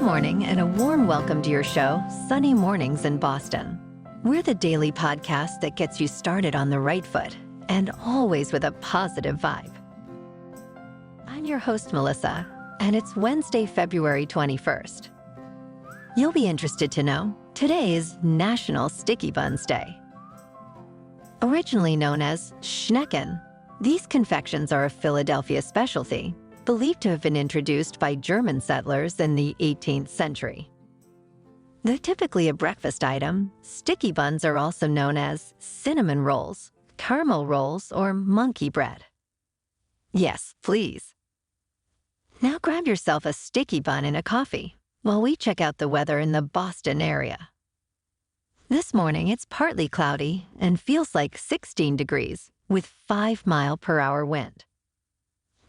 morning and a warm welcome to your show, Sunny Mornings in Boston. We're the daily podcast that gets you started on the right foot and always with a positive vibe. I'm your host, Melissa, and it's Wednesday, February 21st. You'll be interested to know today is National Sticky Buns Day. Originally known as Schnecken, these confections are a Philadelphia specialty, believed to have been introduced by German settlers in the 18th century. Though typically a breakfast item, sticky buns are also known as cinnamon rolls, caramel rolls, or monkey bread. Yes, please. Now grab yourself a sticky bun and a coffee while we check out the weather in the Boston area. This morning, it's partly cloudy and feels like 16 degrees with 5-mile-per-hour wind.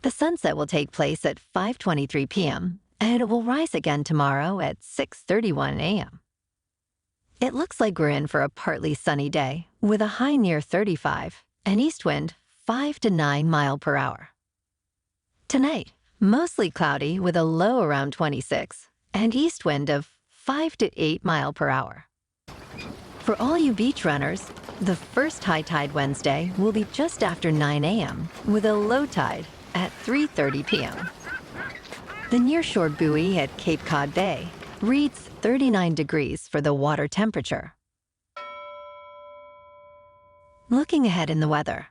The sunset will take place at 5:23 p.m., and it will rise again tomorrow at 6:31 a.m. It looks like we're in for a partly sunny day with a high near 35 and east wind 5 to 9 miles per hour. Tonight, mostly cloudy with a low around 26 and east wind of 5 to 8 miles per hour. For all you beach runners, the first high tide Wednesday will be just after 9 a.m. with a low tide at 3:30 p.m. The nearshore buoy at Cape Cod Bay reads 39 degrees for the water temperature. Looking ahead in the weather,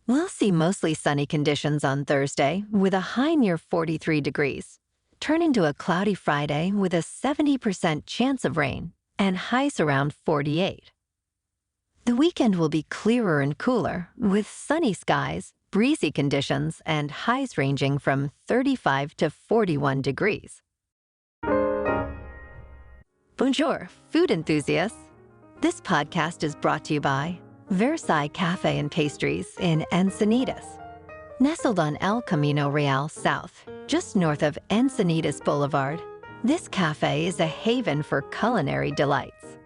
we'll see mostly sunny conditions on Thursday with a high near 43 degrees, turn into a cloudy Friday with a 70% chance of rain and highs around 48. The weekend will be clearer and cooler with sunny skies, breezy conditions, and highs ranging from 35 to 41 degrees. Bonjour, food enthusiasts. This podcast is brought to you by Versailles Cafe and Pastries in Encinitas. Nestled on El Camino Real South, just north of Encinitas Boulevard, this cafe is a haven for culinary delights.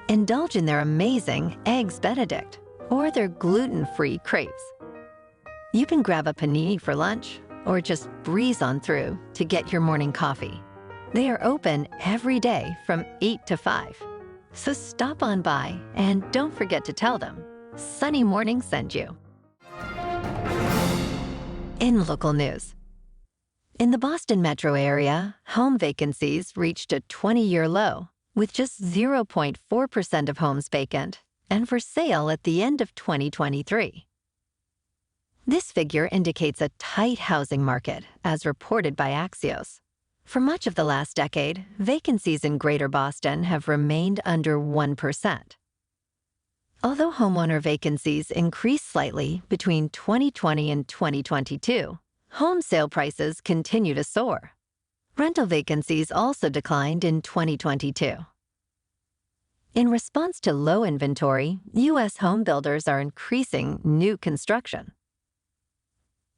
Indulge in their amazing Eggs Benedict or their gluten-free crepes. You can grab a panini for lunch or just breeze on through to get your morning coffee. They are open every day from 8 to 5. So stop on by and don't forget to tell them Sunny Morning sent you. In local news, in the Boston metro area, home vacancies reached a 20-year low with just 0.4% of homes vacant and for sale at the end of 2023. This figure indicates a tight housing market, as reported by Axios. For much of the last decade, vacancies in Greater Boston have remained under 1%. Although homeowner vacancies increased slightly between 2020 and 2022, home sale prices continue to soar. Rental vacancies also declined in 2022. In response to low inventory, U.S. home builders are increasing new construction.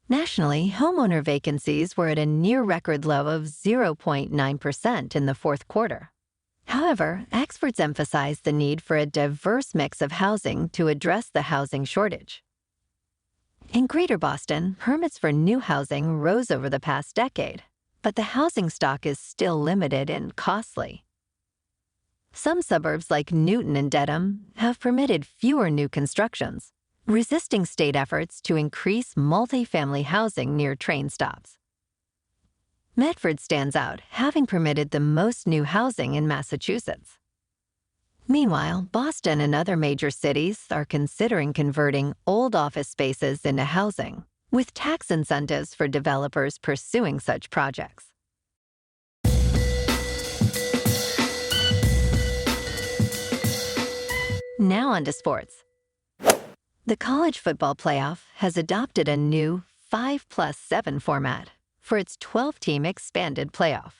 Nationally, homeowner vacancies were at a near-record low of 0.9% in the fourth quarter. However, experts emphasize the need for a diverse mix of housing to address the housing shortage. In Greater Boston, permits for new housing rose over the past decade, but the housing stock is still limited and costly. Some suburbs like Newton and Dedham have permitted fewer new constructions, resisting state efforts to increase multifamily housing near train stops. Medford stands out, having permitted the most new housing in Massachusetts. Meanwhile, Boston and other major cities are considering converting old office spaces into housing, with tax incentives for developers pursuing such projects. Now on to sports. The college football playoff has adopted a new 5+7 format for its 12-team expanded playoff.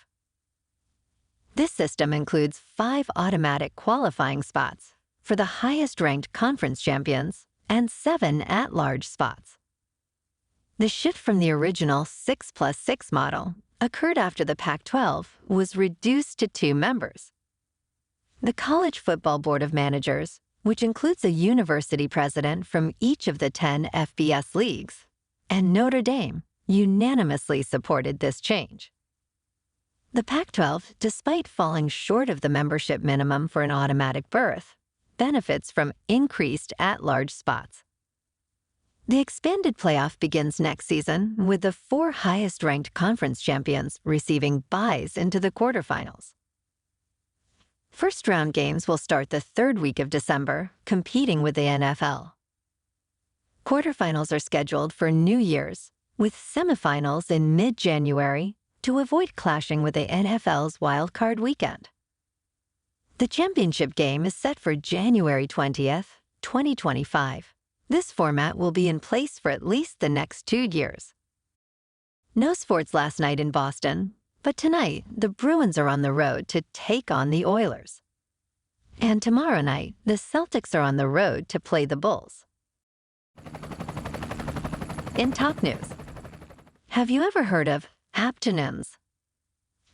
This system includes 5 automatic qualifying spots for the highest-ranked conference champions and 7 at-large spots. The shift from the original 6+6 model occurred after the Pac-12 was reduced to 2 members. The College Football Board of Managers, which includes a university president from each of the 10 FBS leagues, and Notre Dame unanimously supported this change. The Pac-12, despite falling short of the membership minimum for an automatic berth, benefits from increased at-large spots. The expanded playoff begins next season with the 4 highest-ranked conference champions receiving byes into the quarterfinals. First-round games will start the 3rd week of December, competing with the NFL. Quarterfinals are scheduled for New Year's, with semifinals in mid-January to avoid clashing with the NFL's wildcard weekend. The championship game is set for January 20th, 2025. This format will be in place for at least the next 2 years. No sports last night in Boston, but tonight the Bruins are on the road to take on the Oilers. And tomorrow night, the Celtics are on the road to play the Bulls. In top news, have you ever heard of aptonyms?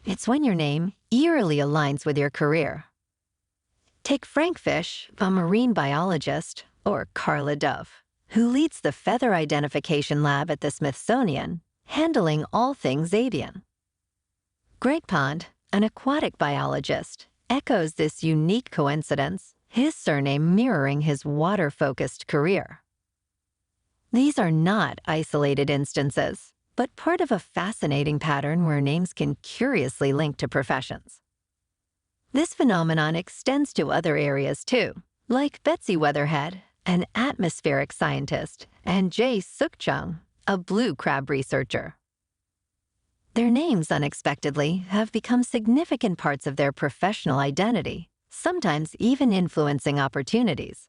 It's when your name eerily aligns with your career. Take Frank Fish, a marine biologist, or Carla Dove, who leads the feather identification lab at the Smithsonian, handling all things avian. Greg Pond, an aquatic biologist, echoes this unique coincidence, his surname mirroring his water-focused career. These are not isolated instances, but part of a fascinating pattern where names can curiously link to professions. This phenomenon extends to other areas too, like Betsy Weatherhead, an atmospheric scientist, and Jay Sukchung, a blue crab researcher. Their names, unexpectedly, have become significant parts of their professional identity, sometimes even influencing opportunities.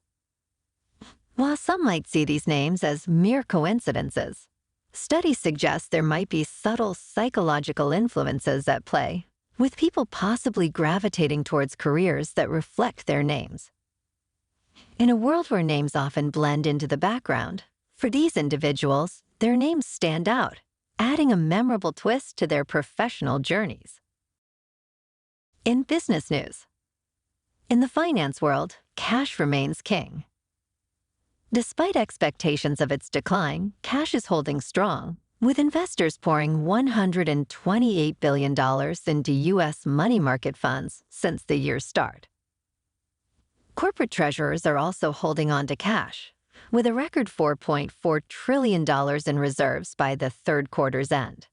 While some might see these names as mere coincidences, studies suggest there might be subtle psychological influences at play, with people possibly gravitating towards careers that reflect their names. In a world where names often blend into the background, for these individuals, their names stand out, adding a memorable twist to their professional journeys. In business news, in the finance world, cash remains king. Despite expectations of its decline, cash is holding strong, with investors pouring $128 billion into U.S. money market funds since the year's start. Corporate treasurers are also holding on to cash, with a record $4.4 trillion in reserves by the 3rd quarter's end.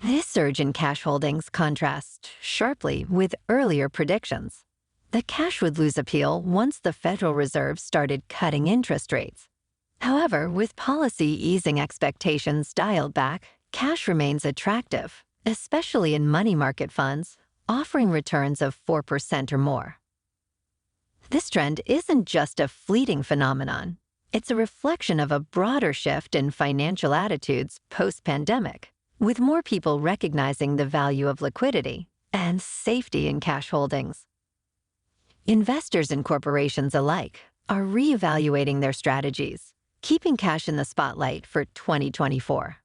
This surge in cash holdings contrasts sharply with earlier predictions that cash would lose appeal once the Federal Reserve started cutting interest rates. However, with policy easing expectations dialed back, cash remains attractive, especially in money market funds, offering returns of 4% or more. This trend isn't just a fleeting phenomenon. It's a reflection of a broader shift in financial attitudes post-pandemic, with more people recognizing the value of liquidity and safety in cash holdings. Investors and corporations alike are reevaluating their strategies, keeping cash in the spotlight for 2024.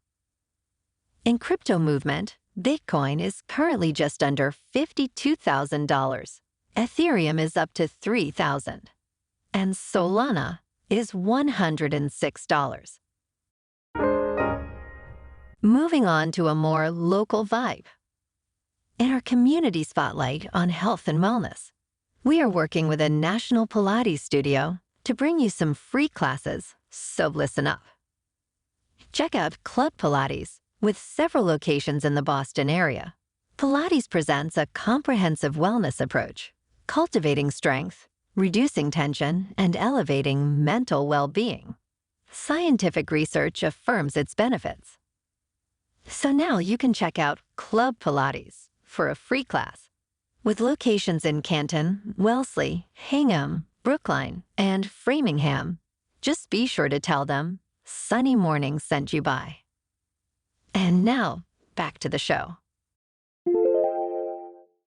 In crypto movement, Bitcoin is currently just under $52,000. Ethereum is up to $3,000. And Solana is $106. Moving on to a more local vibe. In our community spotlight on health and wellness, we are working with a National Pilates studio to bring you some free classes, so listen up. Check out Club Pilates, with several locations in the Boston area. Pilates presents a comprehensive wellness approach, cultivating strength, reducing tension, and elevating mental well-being. Scientific research affirms its benefits. So now you can check out Club Pilates for a free class. With locations in Canton, Wellesley, Hingham, Brookline, and Framingham, just be sure to tell them Sunny Mornings sent you by. And now, back to the show.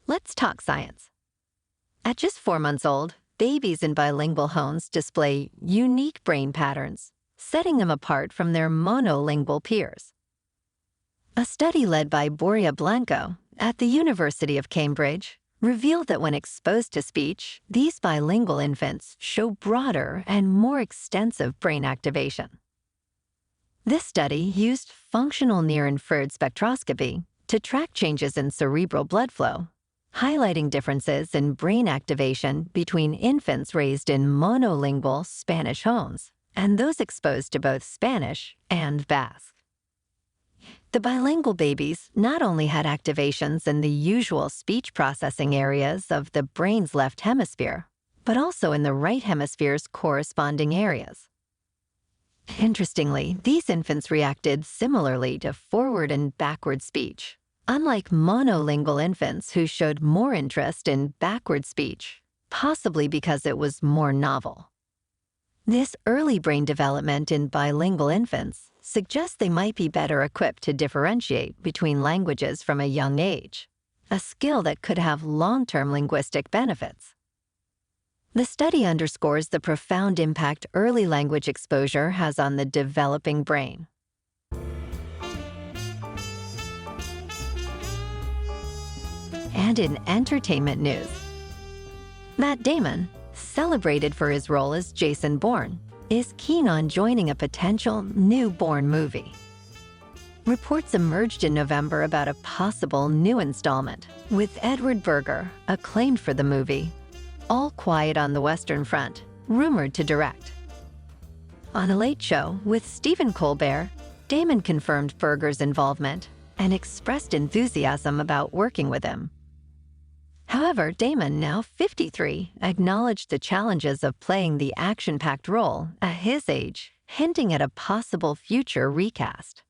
Let's talk science. At just 4 months old, babies in bilingual homes display unique brain patterns, setting them apart from their monolingual peers. A study led by Boria Blanco at the University of Cambridge revealed that when exposed to speech, these bilingual infants show broader and more extensive brain activation. This study used functional near-infrared spectroscopy to track changes in cerebral blood flow, highlighting differences in brain activation between infants raised in monolingual Spanish homes and those exposed to both Spanish and Basque. The bilingual babies not only had activations in the usual speech processing areas of the brain's left hemisphere, but also in the right hemisphere's corresponding areas. Interestingly, these infants reacted similarly to forward and backward speech, unlike monolingual infants who showed more interest in backward speech, possibly because it was more novel. This early brain development in bilingual infants suggests they might be better equipped to differentiate between languages from a young age, a skill that could have long-term linguistic benefits. The study underscores the profound impact early language exposure has on the developing brain. And in entertainment news, Matt Damon, celebrated for his role as Jason Bourne, is keen on joining a potential new Bourne movie. Reports emerged in November about a possible new installment, with Edward Berger, acclaimed for the movie, All Quiet on the Western Front, rumored to direct. On a Late Show with Stephen Colbert, Damon confirmed Berger's involvement and expressed enthusiasm about working with him. However, Damon, now 53, acknowledged the challenges of playing the action-packed role at his age, hinting at a possible future recast.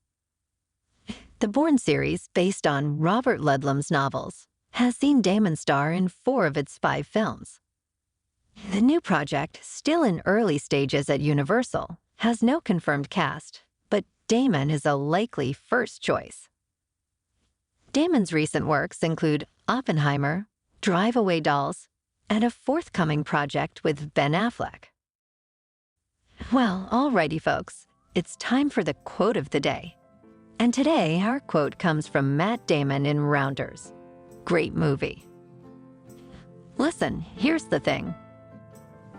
The Bourne series, based on Robert Ludlum's novels, has seen Damon star in 4 of its 5 films. The new project, still in early stages at Universal, has no confirmed cast, but Damon is a likely first choice. Damon's recent works include Oppenheimer, Drive Away Dolls, and a forthcoming project with Ben Affleck. Well, alrighty folks, it's time for the quote of the day. And today, our quote comes from Matt Damon in Rounders. Great movie. Listen, here's the thing.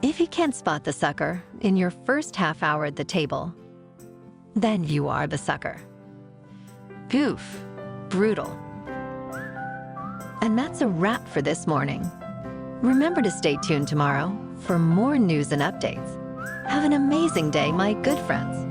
If you can't spot the sucker in your first half hour at the table, then you are the sucker. Goof. Brutal. And that's a wrap for this morning. Remember to stay tuned tomorrow for more news and updates. Have an amazing day, my good friends.